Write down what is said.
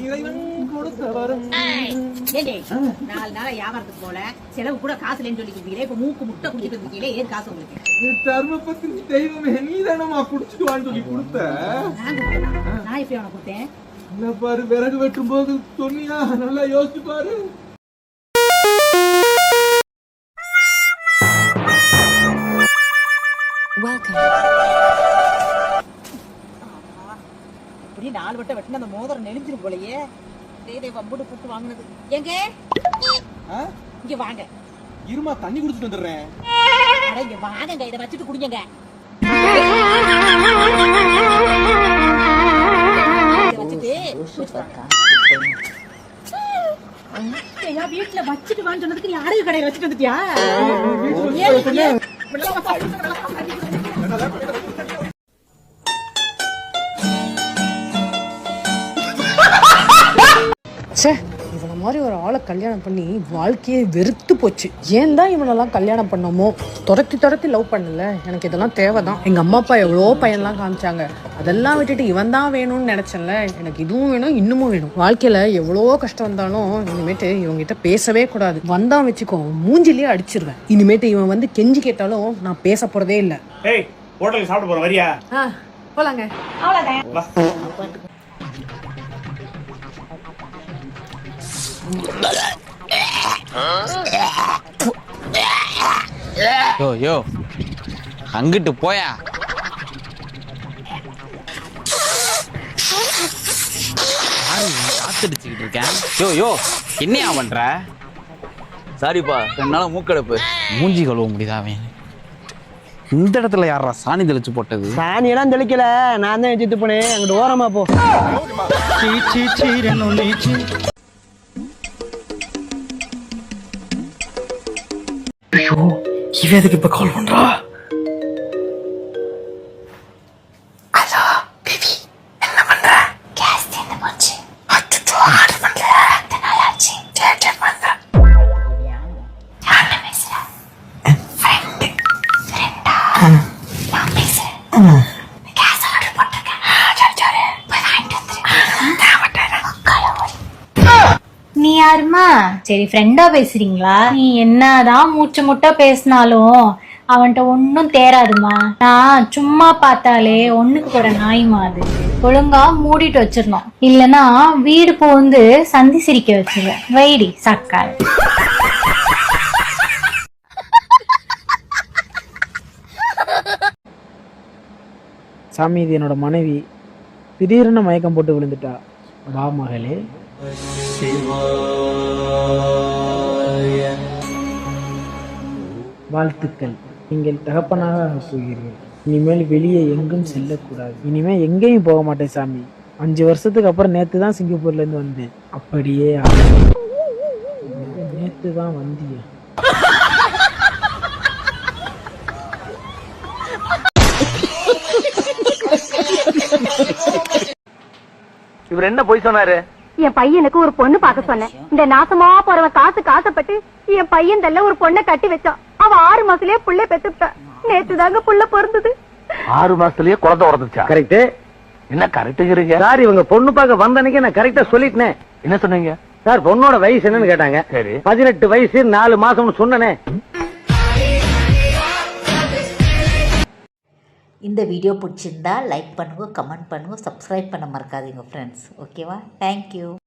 இறைவன் கொடுத்த வரம். நாலு நாளா வியாபாரத்துக்கு போல செலவு கூட காசு இல்லைன்னு சொல்லிக்கிறீங்களே, இப்ப மூக்கு முட்டை குடிச்சிட்டு இருக்கீங்களே, ஏன் காசு உங்களுக்கு? தர்மபத்தினி தெய்வமே, நீ தானமா குடிச்சிட்டு வான்னு சொல்லி கொடுத்த. நான் எப்படி அவனை கொடுத்தேன்? என்ன பாரு, விறகு வெட்டும் போது சொன்னியா? நல்லா யோசிச்சு பாரு. இப்படி 4 வட்டம் வெட்டின அந்த மோதிரம் நெளிஞ்சிரும் போலயே. வம்புடு போட்டு வாங்கினது. எங்க இங்க வாங்க. இருமா, தண்ணி குடிச்சிட்டு வந்துடுறேன். அட இங்க வாங்க, இதை வச்சுட்டு குடிங்க. வீட்டுல வச்சுட்டு வான்னு சொன்னதுக்கு நீ அடகு கடையை வச்சுட்டு வந்துட்டியா? இவனை மாதிரி ஒரு ஆளை கல்யாணம் பண்ணி வாழ்க்கையே வெறுத்து போச்சு. ஏன் தான் இவனெல்லாம் கல்யாணம் பண்ணமோ? துரத்தி லவ் பண்ணல. எனக்கு இதெல்லாம் தேவைதான். எங்க அம்மா அப்பா எவ்வளோ பையன்லாம் காமிச்சாங்க, அதெல்லாம் விட்டுட்டு இவன் தான் வேணும்னு நினைச்சேன்ல. எனக்கு இதுவும் வேணும், இன்னமும் வேணும். வாழ்க்கையில எவ்வளோ கஷ்டம் வந்தாலும் இனிமேட்டு இவங்கிட்ட பேசவே கூடாது. வந்தான் வச்சுக்கோ, மூஞ்சிலேயே அடிச்சிருவேன். இனிமேட்டு இவன் வந்து கெஞ்சி கேட்டாலும் நான் பேச போறதே இல்லை. ஹோட்டலுக்கு சாப்பிட போறோம், வரியா? போலாங்க. அவ்வளவுதான். யோ அங்கிட்டு போயா. காத்தடிச்சுக்கிட்டு இருக்கேன். யோ என்னையா பண்ற? சாரிப்பா, 2 நாளா மூக்கடைப்பு. மூஞ்சி கழுவ முடியுதா? அவன் இந்த இடத்துல யாரா சாணி தெளிச்சு போட்டது? சாணி எல்லாம் தெளிக்கல, நான் தான் வச்சுட்டு போனேன். அங்கிட்டு ஓரமா போ. இவ எதுக்கு இப்ப கால் பண்றா? ஹலோ பேபி, என்ன பண்ற? கேஸ் தீர்ந்து போச்சு. அச்சோ, ஆர்டர் பண்ணல. எத்தனை நாள் ஆச்சு? சரி பண்ண. யார்கிட்ட பேசுற? ஃப்ரெண்டா? நான் பேசுறேன். கேஸ் ஆர்டர் போட்டிருக்கேன். சரி போய் வாங்கிட்டு வந்துரு. நீ யாருமா? சரி, ஃப்ரெண்டா பேசுறீங்களா? நீ என்னதான் மூச்சு முட்டை பேசினாலும் அவன்கிட்ட ஒன்னும் தேராதுமா. நான் சும்மா பார்த்தாலே ஒண்ணுக்கு கூட நாய்மா. அது ஒழுங்கா மூடிட்டு வச்சிருந்தோம், இல்லைன்னா வீடு போந்து சந்தி சிரிக்க வச்சிருவேன். வைடி சக்கால். சாமி, இது என்னோட மனைவி. திடீர்னு மயக்கம் போட்டு விழுந்துட்டா. வா மகளே. வாழ்த்துக்கள், நீங்கள் தகப்பனாக போகிறீர்கள். இனிமேல் வெளியே எங்கும் செல்லக்கூடாது. இனிமேல் எங்கேயும் போக மாட்டேன் சாமி. 5 வருஷத்துக்கு அப்புறம் நேற்று தான் சிங்கப்பூர்ல இருந்து வந்தேன். அப்படியே நேற்று தான் வந்தியா? இவர் என்ன போய் சொன்னாரு? என் பையனுக்கு ஒரு பொண்ணு பார்க்க சொன்னேன். இந்த நாசமா போறவன் காசுக்கு ஆசைப்பட்டு என் பையன் தள்ள ஒரு பொண்ணை கட்டி வச்சான். அவ 6 மாசத்துலயே புள்ள பெத்துட்டா. நேத்து தாங்க புள்ள பிறந்தது. 6 மாசத்துலயே குழந்தை பிறந்துச்சா? கரெக்ட். என்ன கரெக்டுங்கிறீங்க சார்? இவங்க பொண்ணு பார்க்க வந்த அன்னைக்கு நான் கரெக்டா சொல்லிட்டேன். என்ன சொன்னீங்க சார்? பொண்ணோட வயசு என்னன்னு கேட்டாங்க. சரி, 18 வயசு 4 மாசம்னு சொன்னனே. இந்த வீடியோ பிடிச்சிருந்தா லைக் பண்ணுங்க, கமெண்ட் பண்ணுங்க, சப்ஸ்கிரைப் பண்ண மறக்காதீங்க ஃப்ரெண்ட்ஸ். ஓகேவா? தேங்க்யூ.